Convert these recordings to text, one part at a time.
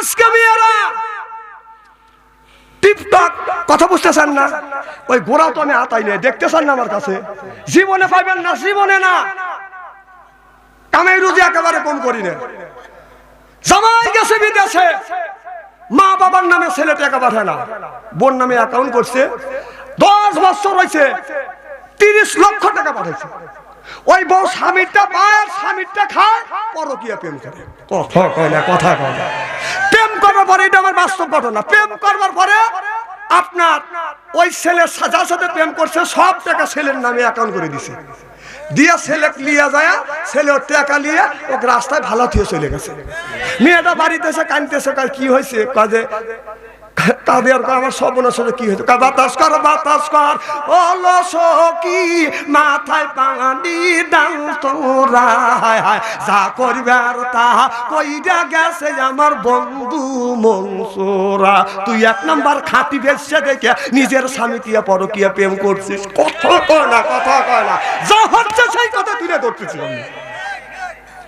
আজকে মেয়েরা টিকটক কথা বুঝতেছেন না, ওই গোড়া তো আমি আতাই নেই, দেখতেছেন না আমার কাছে, জীবনে পাইবেন না, জীবনে না। কামাই রুজি একেবারে কম করি না। জামাই গেছে বিদেশে, মা বাবার নামে ছেলে টাকা পাঠায় না, বোন নামে অ্যাকাউন্ট করছে, 10 বছর হয়েছে 30 লক্ষ টাকা পাঠাইছে। ওই বউ স্বামীরটা পায়, স্বামীরটা খায়, পরকীয়া প্রেম করে। কথা কয় না, কথা কয় না। প্রেম করার পরে, এটা আমার বাস্তব ঘটনা, প্রেম করবার পরে আপনার ওই ছেলের যার সাথে প্রেম করছে সব টাকা ছেলের নামে অ্যাকাউন্ট করে দিছে, দিয়া ছেলে লিয়া যায়, ছেলে ওর টাকা নিয়ে ওকে রাস্তায় ভালো থিয়ে চলে গেছে। মেয়েটা বাড়িতে এসে কাঁদতেছে, কি হয়েছে? কাজে তাদের আমার সর্বনাশ হলে কি হয়েছে? বাতাস কর, বাতাস কর, ওলো সখী মাথায় পানি ডাল তোরা, যা করবার তা কইরা গেছে আমার বন্ধু মনসুরা। তুই 1 নাম্বার খাঁটি বেশে দেখে নিজের স্বামী দিয়া পরকীয়া প্রেম করছিস। কথা কয় না, কথা কয় না, যা হচ্ছে সেই কথা তুলে ধরতেছি আমি।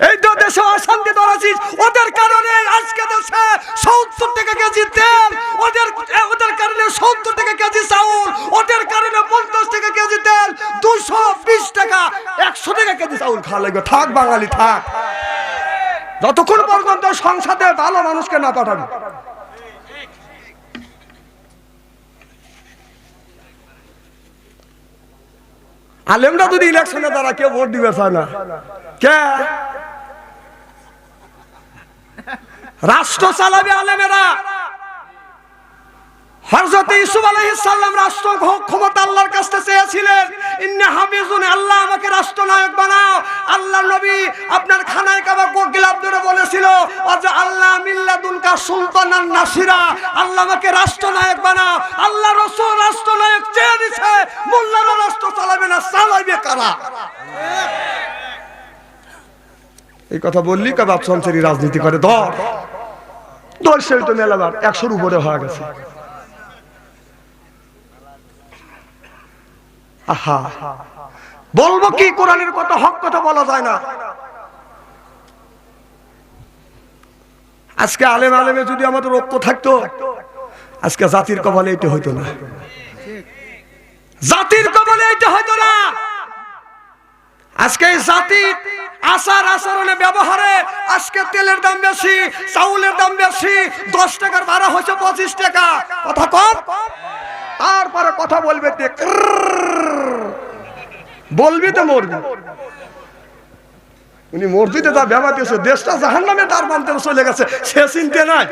এই তো দেশে অশান্তি ধরেছিস, ওদের কারণে আজকে দেশে 70 টাকা কেজি তেল, ওদের কারণে 70 টাকা কেজি চাউল, ওদের কারণে 50 টাকা কেজি তেল, 220 টাকা 100 টাকা কেজি চাউল খাওয়া লাগবে। থাক বাঙালি, থাক, যতক্ষণ পর্যন্ত সংসদে ভালো মানুষকে না পাঠাবে। আলেমরা যদি ইলেকশনে দ্বারা কেউ ভোট দিবে চায় না, কে রাষ্ট্র চালাবে? আলেমেরা। হযরত ইউসুফ আলাইহিস সালাম রাষ্ট্র ক্ষমতা আল্লাহর কাছে চেয়েছিলেন, ইন্নী হাফিজুন, আল্লাহ আমাকে রাষ্ট্রনায়ক বানাও। আল্লাহর নবী আপনার খানায় কাবা গিলাফ ধরে বলেছিল, আজ আল্লাহ মিল্লাদুনকা সুলতানান নাসিরা, আল্লাহ আমাকে রাষ্ট্রনায়ক বানাও। আল্লাহ রাসূল রাষ্ট্রনায়ক চেয়ে দিয়েছে, মোল্লারা রাষ্ট্র চালাবে না, চালাবে কারা? এই কথা বললি কাবাব সঞ্চারী রাজনীতি করে, দর সেই তো মেলাবার 100-র উপরে হয়ে গেছে। আহা, বলবো কি? কোরআনের কথা, হক কথা বলা যায় না। আজকে আলেমে যদি আমাদের ঐক্য থাকতো, আজকে জাতির কপালে এটা হইতো না, জাতির কপালে এটা হইতো না। আজকে এই জাতির আচার আচরণে ব্যবহারে আজকে তেলের দাম বেশি, চাউলের দাম বেশি, 10 টাকার ভাড়া হয়েছে 25 টাকা। কথা কম, তারপরে কথা বলবে, বলবি তো মরবি। উনি মসজিদে যা ব্যবহার দিয়েছে, দেশটা জাহান্নামে তার বান্তে চলে গেছে, সে চিন্তা নাই।